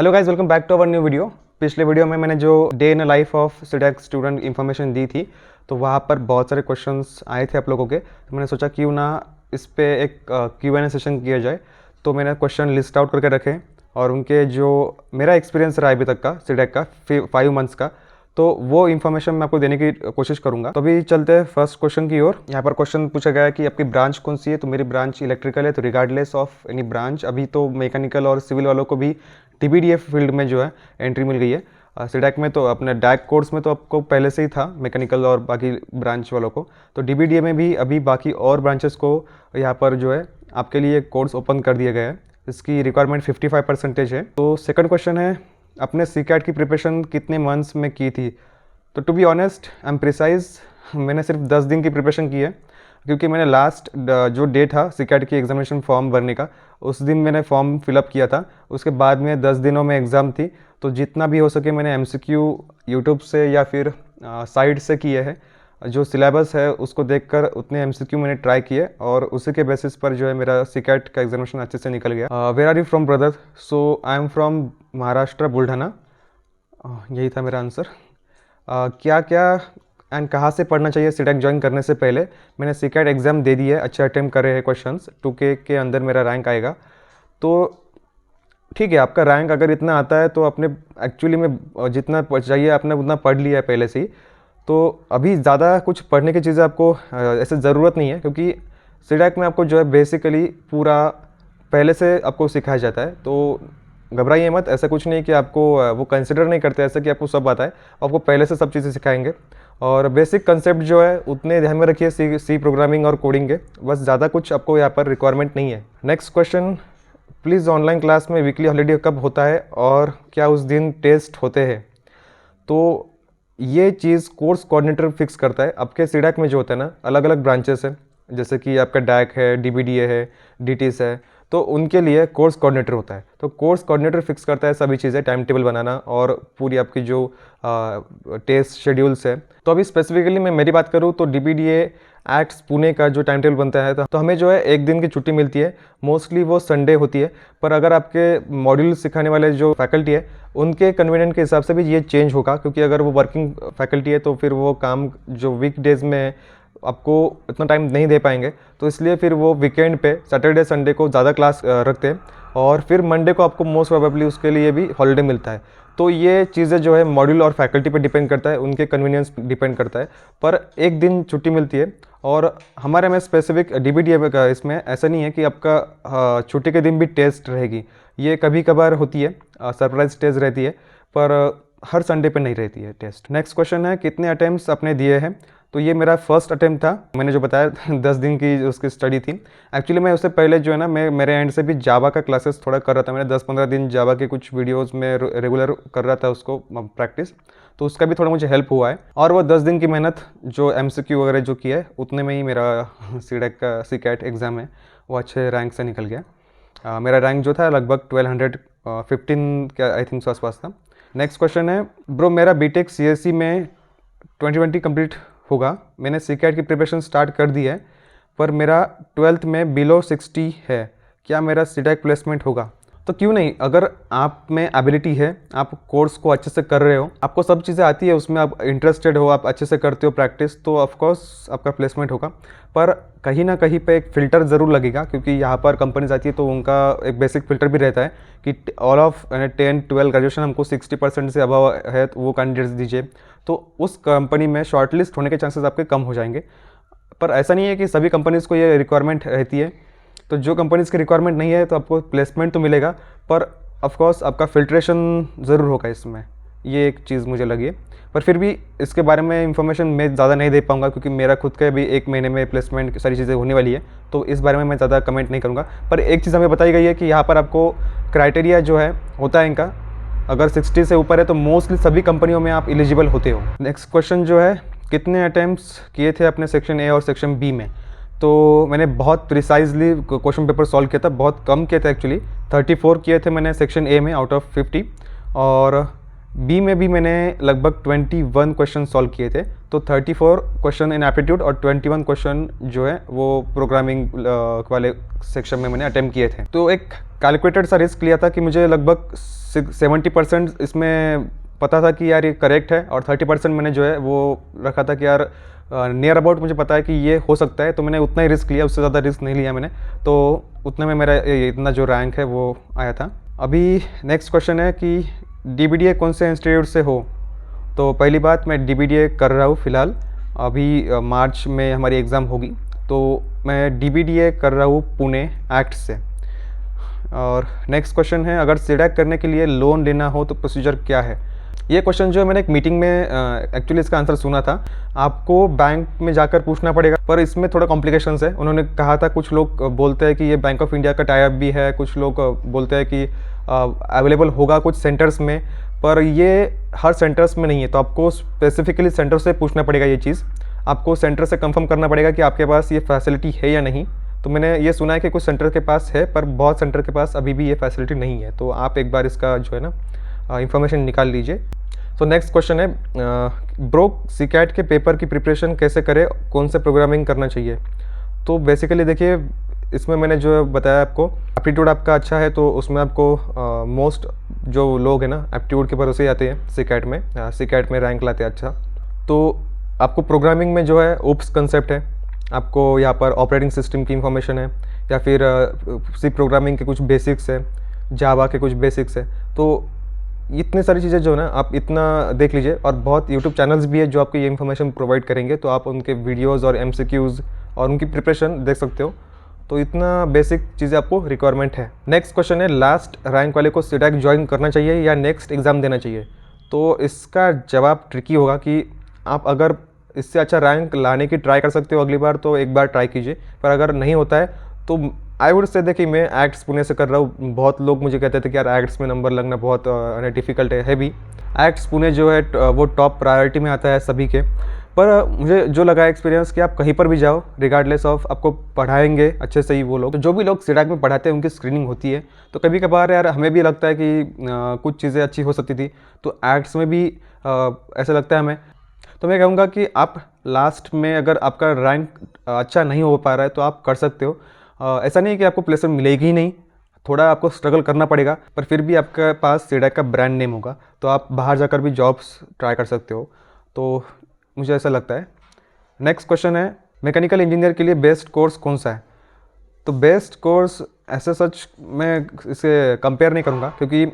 Hello guys, welcome back to our new video. पिछले video में मैंने जो day in life of CDAC student information दी थी, तो वहाँ पर बहुत सारे क्वेश्चंस आए थे आप लोगों के। तो मैंने सोचा क्यों ना इस पर एक Q&A सेशन किया जाए। तो मैंने क्वेश्चन लिस्ट आउट करके रखे और उनके जो मेरा एक्सपीरियंस रहा अभी तक का सीडेक का 5 मंथ्स का, तो वो इन्फॉर्मेशन मैं आपको देने की कोशिश करूंगा। तो अभी चलते हैं फर्स्ट क्वेश्चन की ओर। यहाँ पर क्वेश्चन पूछा गया है कि आपकी ब्रांच कौन सी है। तो मेरी ब्रांच इलेक्ट्रिकल है। तो रिगार्डलेस ऑफ एनी ब्रांच, अभी तो मैकेनिकल और सिविल वालों को भी DBDF फील्ड में जो है एंट्री मिल गई है। सीडेक में तो अपने डैक कोर्स में तो आपको पहले से ही था मैकेनिकल और बाकी ब्रांच वालों को। तो DBDA में भी अभी बाकी और ब्रांचेस को यहाँ पर जो है आपके लिए कोर्स ओपन कर दिया गया है। इसकी रिक्वायरमेंट 55% है। तो सेकंड क्वेश्चन है, अपने सीकैट की प्रिपरेशन कितने मंथ्स में की थी। तो to be honest I am precise, मैंने सिर्फ 10 दिन की प्रिपरेशन की है, क्योंकि मैंने लास्ट जो डे था सीकैट की एग्जामिनेशन फॉर्म भरने का, उस दिन मैंने फॉर्म फिलअप किया था। उसके बाद में 10 दिनों में एग्ज़ाम थी। तो जितना भी हो सके मैंने MCQ यूट्यूब से या फिर साइट से किए हैं। जो सिलेबस है उसको देखकर उतने MCQ मैंने ट्राई किए और उसी के बेसिस पर जो है मेरा सीकैट का एग्जामिनेशन अच्छे से निकल गया। Where are you from brother? So I am from Maharashtra, Buldhana. यही था मेरा आंसर। क्या क्या एंड कहाँ से पढ़ना चाहिए सीडेक ज्वाइन करने से पहले। मैंने सीकैट एग्ज़ाम दे दी है, अच्छे अटेम्प्ट करे हैं क्वेश्चंस। 2K के अंदर मेरा रैंक आएगा। तो ठीक है, आपका रैंक अगर इतना आता है तो अपने एक्चुअली में जितना चाहिए आपने उतना पढ़ लिया है पहले से ही। तो अभी ज़्यादा कुछ पढ़ने की चीज़ें आपको ऐसे ज़रूरत नहीं है, क्योंकि सीडेक में आपको जो है बेसिकली पूरा पहले से आपको सिखाया जाता है। तो घबराइए मत, ऐसा कुछ नहीं कि आपको वो कंसिडर नहीं करते ऐसा कि आपको सब आता है। आपको पहले से सब चीज़ें सिखाएंगे और बेसिक कंसेप्ट जो है उतने ध्यान में रखिए सी प्रोग्रामिंग और कोडिंग के, बस ज़्यादा कुछ आपको यहाँ पर रिक्वायरमेंट नहीं है। Next question, please online class में वीकली हॉलीडे कब होता है और क्या उस दिन टेस्ट होते हैं। तो ये चीज़ कोर्स कोऑर्डिनेटर फिक्स करता है। आपके सीडेक में जो होता है ना, अलग अलग ब्रांचेस है, जैसे कि आपका डैक है, DBDA है, DTS है, तो उनके लिए कोर्स कोऑर्डिनेटर होता है। तो कोर्स कोऑर्डिनेटर फिक्स करता है सभी चीज़ें, टाइम टेबल बनाना और पूरी आपकी जो टेस्ट शेड्यूल्स है। तो अभी स्पेसिफिकली मैं मेरी बात करूँ तो DBDA एक्ट्स पुणे का जो टाइम टेबल बनता है, तो हमें जो है एक दिन की छुट्टी मिलती है। मोस्टली वो संडे होती है, पर अगर आपके मॉड्यूल सिखाने वाले जो फैकल्टी है उनके कन्वीनियंट के हिसाब से भी ये चेंज होगा, क्योंकि अगर वो वर्किंग फैकल्टी है तो फिर वो काम जो वीकडेज़ में आपको इतना टाइम नहीं दे पाएंगे। तो इसलिए फिर वो वीकेंड पे सैटरडे संडे को ज़्यादा क्लास रखते हैं और फिर मंडे को आपको मोस्ट प्रोबेबली उसके लिए भी हॉलीडे मिलता है। तो ये चीज़ें जो है मॉड्यूल और फैकल्टी पे डिपेंड करता है, उनके कन्वीनियंस डिपेंड करता है, पर एक दिन छुट्टी मिलती है। और हमारे में स्पेसिफिक DBDA का इसमें ऐसा नहीं है कि आपका छुट्टी के दिन भी टेस्ट रहेगी। ये कभी कभार होती है, सरप्राइज टेस्ट रहती है, पर हर संडे पे नहीं रहती है टेस्ट। नेक्स्ट क्वेश्चन है, कितने अटेम्प्ट्स आपने दिए हैं। तो ये मेरा फर्स्ट अटेम्प्ट था। मैंने जो बताया 10 दिन की उसकी स्टडी थी। एक्चुअली मैं उससे पहले जो है ना, मैं मेरे एंड से भी जावा का क्लासेस थोड़ा कर रहा था। मैंने 10-15 दिन जावा के कुछ वीडियोस में रेगुलर कर रहा था उसको प्रैक्टिस, तो उसका भी थोड़ा मुझे हेल्प हुआ है। और वो 10 दिन की मेहनत जो MCQ वगैरह जो की है, उतने में ही मेरा सीडेक का सीकैट एग्ज़ाम है वो अच्छे रैंक से निकल गया। मेरा रैंक जो था लगभग 1215 के आई थिंक आसपास था। नेक्स्ट क्वेश्चन है, ब्रो मेरा BTech CSE में 2020 कंप्लीट होगा। मैंने सीकैट की प्रिपरेशन स्टार्ट कर दी है, पर मेरा 12th में बिलो 60 है। क्या मेरा सीडेक प्लेसमेंट होगा? तो क्यों नहीं, अगर आप में एबिलिटी है, आप कोर्स को अच्छे से कर रहे हो, आपको सब चीज़ें आती है, उसमें आप इंटरेस्टेड हो, आप अच्छे से करते हो प्रैक्टिस, तो ऑफकोर्स आपका प्लेसमेंट होगा। पर कहीं ना कहीं पे एक फ़िल्टर ज़रूर लगेगा, क्योंकि यहाँ पर कंपनीज आती है तो उनका एक बेसिक फ़िल्टर भी रहता है कि ऑल ऑफ 10-12 ग्रेजुएशन हमको 60% से अबव है तो वो कैंडिडेट्स दीजिए। तो उस कंपनी में शॉर्टलिस्ट होने के चांसेस आपके कम हो जाएंगे। पर ऐसा नहीं है कि सभी कंपनीज़ को ये रिक्वायरमेंट रहती है। तो जो कंपनीज़ की रिक्वायरमेंट नहीं है तो आपको प्लेसमेंट तो मिलेगा, पर ऑफकोर्स आपका फ़िल्ट्रेशन ज़रूर होगा इसमें। ये एक चीज़ मुझे लगी है, पर फिर भी इसके बारे में इंफॉर्मेशन मैं ज़्यादा नहीं दे पाऊँगा, क्योंकि मेरा खुद का भी 1 महीने में प्लेसमेंट सारी चीज़ें होने वाली है। तो इस बारे में मैं ज़्यादा कमेंट नहीं करूँगा। पर एक चीज़ हमें बताई गई है कि यहाँ पर आपको क्राइटेरिया जो है होता है इनका, अगर 60 से ऊपर है तो मोस्टली सभी कंपनियों में आप एलिजिबल होते हो। नेक्स्ट क्वेश्चन जो है, कितने अटैम्प्ट्स किए थे अपने सेक्शन A और सेक्शन B में। तो मैंने बहुत प्रिसाइजली क्वेश्चन पेपर सॉल्व किया था, बहुत कम किए थे एक्चुअली। 34 किए थे मैंने सेक्शन A में आउट ऑफ 50 और बी में भी मैंने लगभग 21 क्वेश्चन सॉल्व किए थे, तो 34 क्वेश्चन इन एप्टीट्यूड और 21 क्वेश्चन जो है वो प्रोग्रामिंग वाले सेक्शन में मैंने अटेम्प्ट किए थे। तो एक कैलकुलेटेड सा रिस्क लिया था कि मुझे लगभग 70% इसमें पता था कि यार ये करेक्ट है, और 30% मैंने जो है वो रखा था कि यार नियर अबाउट मुझे पता है कि ये हो सकता है, तो मैंने उतना ही रिस्क लिया, उससे ज़्यादा रिस्क नहीं लिया मैंने। तो उतने में मेरा इतना जो रैंक है वो आया था। अभी नेक्स्ट क्वेश्चन है कि DBDA कौन से इंस्टीट्यूट से हो। तो पहली बात, मैं DBDA कर रहा हूँ फ़िलहाल, अभी मार्च में हमारी एग्ज़ाम होगी, तो मैं DBDA कर रहा हूँ पुणे एक्ट से। और नेक्स्ट क्वेश्चन है, अगर सीडैक करने के लिए लोन लेना हो तो प्रोसीजर क्या है। ये क्वेश्चन जो है मैंने एक मीटिंग में एक्चुअली इसका आंसर सुना था। आपको बैंक में जाकर पूछना पड़ेगा, पर इसमें थोड़ा कॉम्प्लिकेशंस है। उन्होंने कहा था कुछ लोग बोलते हैं कि ये बैंक ऑफ इंडिया का टाई अप भी है, कुछ लोग बोलते हैं कि अवेलेबल होगा कुछ सेंटर्स में, पर ये हर सेंटर्स में नहीं है। तो आपको स्पेसिफिकली सेंटर से पूछना पड़ेगा ये चीज़, आपको सेंटर से कंफर्म करना पड़ेगा कि आपके पास ये फैसिलिटी है या नहीं। तो मैंने ये सुना है कि कुछ सेंटर के पास है, पर बहुत सेंटर के पास अभी भी ये फैसिलिटी नहीं है। तो आप एक बार इसका जो है ना इंफॉर्मेशन निकाल लीजिए। तो नेक्स्ट क्वेश्चन है, ब्रो सीकैट के पेपर की प्रिपरेशन कैसे करें, कौन से प्रोग्रामिंग करना चाहिए। तो बेसिकली देखिए, इसमें मैंने जो बताया आपको, एप्टीट्यूड आपका अच्छा है तो उसमें आपको मोस्ट जो लोग हैं ना एप्टीट्यूड के भरोसे ही आते हैं सीकैट में रैंक लाते हैं अच्छा। तो आपको प्रोग्रामिंग में जो है ओप्स कंसेप्ट है, आपको यहाँ पर ऑपरेटिंग सिस्टम की इंफॉर्मेशन है, या फिर सी प्रोग्रामिंग के कुछ बेसिक्स है, जावा के कुछ बेसिक्स है। तो इतनी सारी चीज़ें जो है ना आप इतना देख लीजिए, और बहुत यूट्यूब चैनल्स भी है जो आपको ये इन्फॉर्मेशन प्रोवाइड करेंगे, तो आप उनके वीडियोज़ और MCQs और उनकी प्रिपरेशन देख सकते हो। तो इतना बेसिक चीज़ें आपको रिक्वायरमेंट है। नेक्स्ट क्वेश्चन है, लास्ट रैंक वाले को सीडैक ज्वाइन करना चाहिए या नेक्स्ट एग्ज़ाम देना चाहिए। तो इसका जवाब ट्रिकी होगा कि आप अगर इससे अच्छा रैंक लाने की ट्राई कर सकते हो अगली बार, तो एक बार ट्राई कीजिए, पर अगर नहीं होता है तो आई वुड से देखिए, मैं एक्ट्स पुणे से कर रहा हूँ। बहुत लोग मुझे कहते थे कि यार एक्ट्स में नंबर लगना बहुत डिफ़िकल्ट है भी। एक्ट्स पुणे जो है वो टॉप प्रायोरिटी में आता है सभी के। पर मुझे जो लगा एक्सपीरियंस कि आप कहीं पर भी जाओ, रिगार्डलेस ऑफ, आपको पढ़ाएंगे अच्छे से ही वो लोग। तो जो भी लोग सीडैक में पढ़ाते हैं उनकी स्क्रीनिंग होती है। तो कभी कभार यार हमें भी लगता है कि कुछ चीज़ें अच्छी हो सकती थी, तो एक्ट्स में भी ऐसा लगता है हमें। तो मैं कहूँगा कि आप लास्ट में अगर आपका रैंक अच्छा नहीं हो पा रहा है तो आप कर सकते हो। ऐसा नहीं है कि आपको प्लेसमेंट मिलेगी ही नहीं, थोड़ा आपको स्ट्रगल करना पड़ेगा, पर फिर भी आपके पास सीडैक का ब्रांड नेम होगा, तो आप बाहर जाकर भी जॉब्स ट्राई कर सकते हो। तो मुझे ऐसा लगता है। नेक्स्ट क्वेश्चन है, मैकेनिकल इंजीनियर के लिए बेस्ट कोर्स कौन सा है। तो बेस्ट कोर्स ऐसे सच मैं इसे कंपेयर नहीं करूँगा, क्योंकि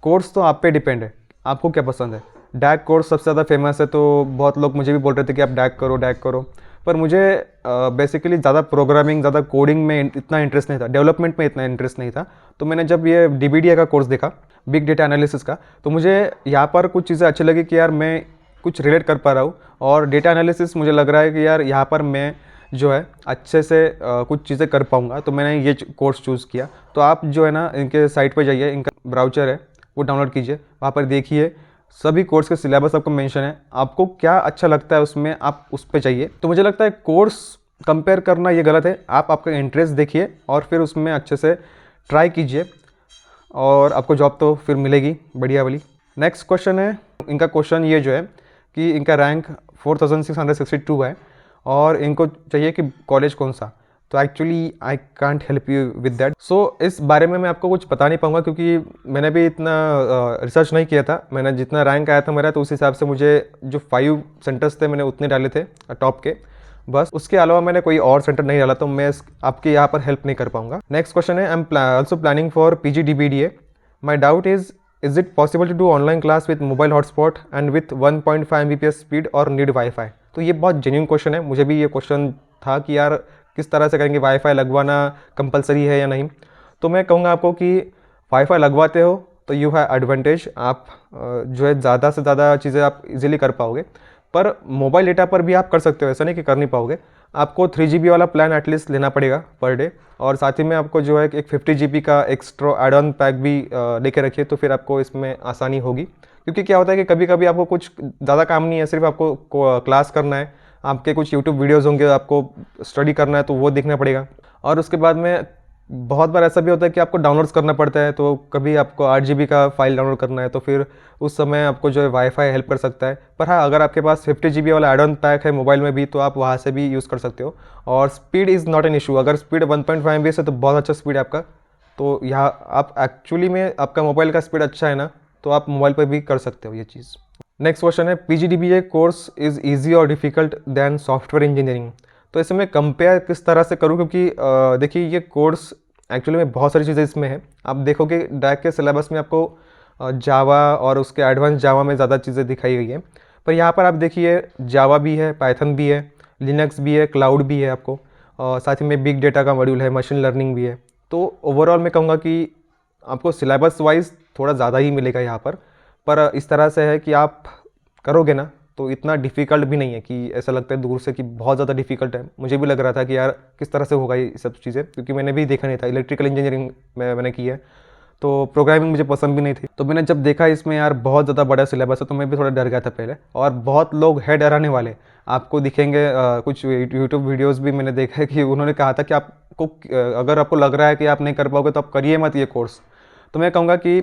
कोर्स तो आप पे डिपेंड है, आपको क्या पसंद है। डैक कोर्स सबसे ज़्यादा फेमस है, तो बहुत लोग मुझे भी बोल रहे थे कि आप डैक करो, पर मुझे बेसिकली ज़्यादा प्रोग्रामिंग, ज़्यादा कोडिंग में इतना इंटरेस्ट नहीं था, डेवलपमेंट में इतना इंटरेस्ट नहीं था। तो मैंने जब ये DBDA का कोर्स देखा, बिग डेटा एनालिसिस का, तो मुझे यहाँ पर कुछ चीज़ें अच्छी लगी कि यार मैं कुछ रिलेट कर पा रहा हूँ, और डेटा एनालिसिस मुझे लग रहा है कि यार यहाँ पर मैं जो है अच्छे से कुछ चीज़ें कर पाऊँगा, तो मैंने ये कोर्स चूज़ किया। तो आप जो है ना इनके साइट पर जाइए, इनका ब्राउचर है वो डाउनलोड कीजिए, वहाँ पर देखिए सभी कोर्स के सिलेबस आपको मेंशन है, आपको क्या अच्छा लगता है उसमें आप उस पर चाहिए। तो मुझे लगता है कोर्स कंपेयर करना ये गलत है, आप आपका इंटरेस्ट देखिए और फिर उसमें अच्छे से ट्राई कीजिए, और आपको जॉब तो फिर मिलेगी बढ़िया वाली। नेक्स्ट क्वेश्चन है, इनका क्वेश्चन ये जो है कि इनका रैंक 4662 है, और इनको चाहिए कि कॉलेज कौन सा। तो actually I can't help you with that. सो इस बारे में मैं आपको कुछ बता नहीं पाऊँगा, क्योंकि मैंने भी इतना रिसर्च नहीं किया था। मैंने जितना रैंक आया था मेरा, तो उस हिसाब से मुझे जो 5 सेंटर्स थे मैंने उतने डाले थे टॉप के, बस उसके अलावा मैंने कोई और सेंटर नहीं डाला, तो मैं आपके यहाँ पर हेल्प नहीं कर पाऊँगा। नेक्स्ट क्वेश्चन है, I am also planning for PG DBDA। My doubt is it possible to do online class with mobile hotspot and with 1.5 Mbps speed और नीड वाईफाई। तो ये बहुत जेन्युइन क्वेश्चन है, मुझे भी ये क्वेश्चन था कि यार किस तरह से करेंगे, वाईफाई लगवाना कंपलसरी है या नहीं। तो मैं कहूँगा आपको कि वाईफाई लगवाते हो तो यू हैव एडवांटेज, आप जो है ज़्यादा से ज़्यादा चीज़ें आप इजीली कर पाओगे। पर मोबाइल डेटा पर भी आप कर सकते हो, ऐसा नहीं कि कर नहीं पाओगे। आपको 3 GB वाला प्लान एटलीस्ट लेना पड़ेगा पर डे, और साथ ही में आपको जो है एक 50 GB का एक्स्ट्रा एड ऑन पैक भी लेके रखिए, तो फिर आपको इसमें आसानी होगी। क्योंकि क्या होता है कि कभी कभी आपको कुछ ज़्यादा काम नहीं है, सिर्फ आपको क्लास करना है, आपके कुछ यूट्यूब वीडियोज़ होंगे, आपको स्टडी करना है तो वो देखना पड़ेगा, और उसके बाद में बहुत बार ऐसा भी होता है कि आपको डाउनलोड्स करना पड़ता है, तो कभी आपको 8 GB का फाइल डाउनलोड करना है तो फिर उस समय आपको जो है वाईफाई हेल्प कर सकता है। पर हाँ, अगर आपके पास 50 GB वाला एड ऑन पैक है मोबाइल में भी तो आप वहाँ से भी यूज़ कर सकते हो। और speed is not an issue, अगर स्पीड 1.5 MB है तो बहुत अच्छा स्पीड है आपका। तो यहाँ आप एक्चुअली में आपका मोबाइल का स्पीड अच्छा है ना, तो आप मोबाइल पर भी कर सकते हो ये चीज़। नेक्स्ट क्वेश्चन है, PGDBA कोर्स इज़ ईजी और डिफ़िकल्ट दैन सॉफ्टवेयर इंजीनियरिंग। तो इसे मैं कंपेयर किस तरह से करूँ, क्योंकि देखिए ये कोर्स एक्चुअली में बहुत सारी चीज़ें इसमें हैं। आप देखोगे डैक के सिलेबस में आपको जावा और उसके एडवांस जावा में ज़्यादा चीज़ें दिखाई गई हैं, पर यहाँ पर आप देखिए जावा भी है, पाइथन भी है, लिनक्स भी है, क्लाउड भी है आपको, और साथ ही में बिग डेटा का मॉड्यूल है, मशीन लर्निंग भी है। तो ओवरऑल मैं कहूँगा कि आपको सिलेबस वाइज थोड़ा ज़्यादा ही मिलेगा यहाँ पर इस तरह से है कि आप करोगे ना तो इतना डिफ़िकल्ट भी नहीं है कि ऐसा लगता है दूर से कि बहुत ज़्यादा डिफ़िकल्ट है। मुझे भी लग रहा था कि यार किस तरह से होगा ये सब चीज़ें, क्योंकि मैंने भी देखा नहीं था, इलेक्ट्रिकल इंजीनियरिंग में मैंने की है, तो प्रोग्रामिंग मुझे पसंद भी नहीं थी। तो मैंने जब देखा इसमें यार बहुत ज़्यादा बड़ा सिलेबस है तो मैं भी थोड़ा डर गया था पहले, और बहुत लोग है डराने वाले आपको दिखेंगे। कुछ यूट्यूब वीडियोज़ भी मैंने देखा है कि उन्होंने कहा था कि आपको अगर आपको लग रहा है कि आप नहीं कर पाओगे तो आप करिए मत ये कोर्स। तो मैं कहूँगा कि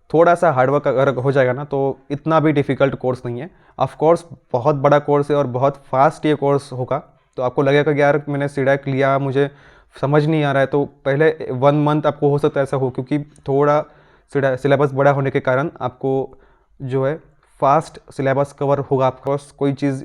थोड़ा सा हार्डवर्क अगर हो जाएगा ना तो इतना भी डिफ़िकल्ट कोर्स नहीं है। ऑफ कोर्स बहुत बड़ा कोर्स है और बहुत फास्ट ये कोर्स होगा, तो आपको लगेगा कि यार मैंने सीडैक लिया, मुझे समझ नहीं आ रहा है, तो पहले 1 मंथ आपको हो सकता है ऐसा हो, क्योंकि थोड़ा सिलेबस बड़ा होने के कारण आपको जो है फास्ट सिलेबस कवर होगा। आपका कोई चीज़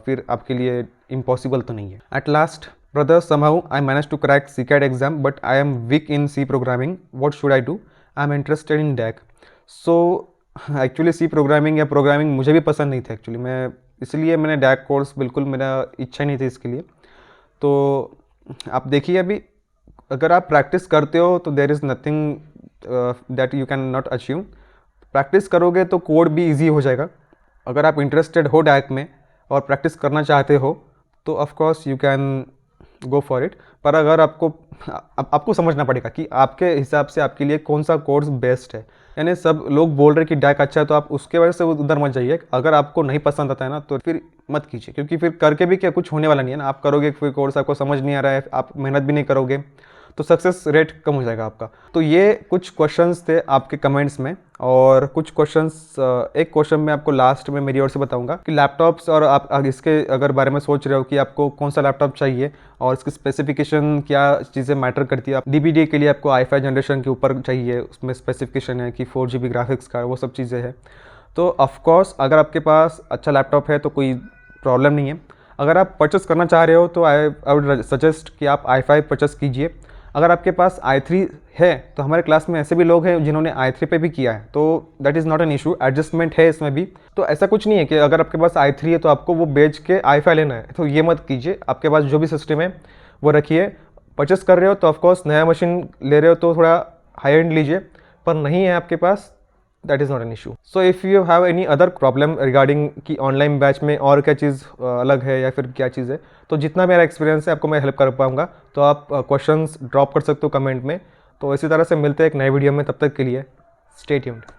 फिर आपके लिए इम्पॉसिबल तो नहीं है। At last, brother, somehow I manage to crack CCAT exam but I am weak in C programming, what should I do? I am interested in DAC. So actually C programming या programming मुझे भी पसंद नहीं था actually, मैं इसलिए मैंने deck course बिल्कुल, मेरा इच्छा नहीं थी इसके लिए। तो आप देखिए अभी अगर आप प्रैक्टिस करते हो तो there is nothing that you can not achieve. Practice करोगे तो कोड भी इजी हो जाएगा। अगर आप इंटरेस्टेड हो डैक में और प्रैक्टिस करना चाहते हो तो of course you can go for it. पर अगर आपको समझना पड़ेगा कि आपके हिसाब से आपके लिए कौन सा कोर्स बेस्ट है। यानी सब लोग बोल रहे हैं कि डैक अच्छा है तो आप उसके वजह से उधर मत जाइए। अगर आपको नहीं पसंद आता है ना तो फिर मत कीजिए, क्योंकि फिर करके भी क्या कुछ होने वाला नहीं है ना। आप करोगे फिर कोर्स आपको समझ नहीं आ रहा है, आप मेहनत भी नहीं करोगे तो सक्सेस रेट कम हो जाएगा आपका। तो ये कुछ क्वेश्चंस थे आपके कमेंट्स में, और कुछ क्वेश्चंस एक क्वेश्चन मैं आपको लास्ट में मेरी ओर से बताऊंगा कि लैपटॉप्स, और आप इसके अगर बारे में सोच रहे हो कि आपको कौन सा लैपटॉप चाहिए और इसकी स्पेसिफिकेशन क्या चीज़ें मैटर करती है। आप DBD के लिए आपको i5 जनरेशन के ऊपर चाहिए, उसमें स्पेसिफिकेशन है कि 4 GB ग्राफिक्स का, वो सब चीज़ें हैं। तो ऑफकोर्स अगर आपके पास अच्छा लैपटॉप है तो कोई प्रॉब्लम नहीं है। अगर आप परचेस करना चाह रहे हो तो आई वुड सजेस्ट कि आप i5 परचेस कीजिए। अगर आपके पास i3 है तो हमारे क्लास में ऐसे भी लोग हैं जिन्होंने i3 पे भी किया है, तो that is not an issue, adjustment है इसमें भी। तो ऐसा कुछ नहीं है कि अगर आपके पास i3 है तो आपको वो बेच के i5 लेना है, तो ये मत कीजिए। आपके पास जो भी सिस्टम है वो रखिए। परचेस कर रहे हो तो ऑफकोर्स नया मशीन ले रहे हो तो थोड़ा हाई एंड लीजिए, पर नहीं है आपके पास, that is not an issue. So if you have any other problem regarding कि ऑनलाइन बैच में और क्या चीज़ अलग है या फिर क्या चीज़ है, तो जितना मेरा एक्सपीरियंस है आपको मैं हेल्प कर पाऊंगा। तो आप क्वेश्चंस ड्रॉप कर सकते हो कमेंट में। तो इसी तरह से मिलते हैं एक नए वीडियो में, तब तक के लिए स्टे ट्यून्ड।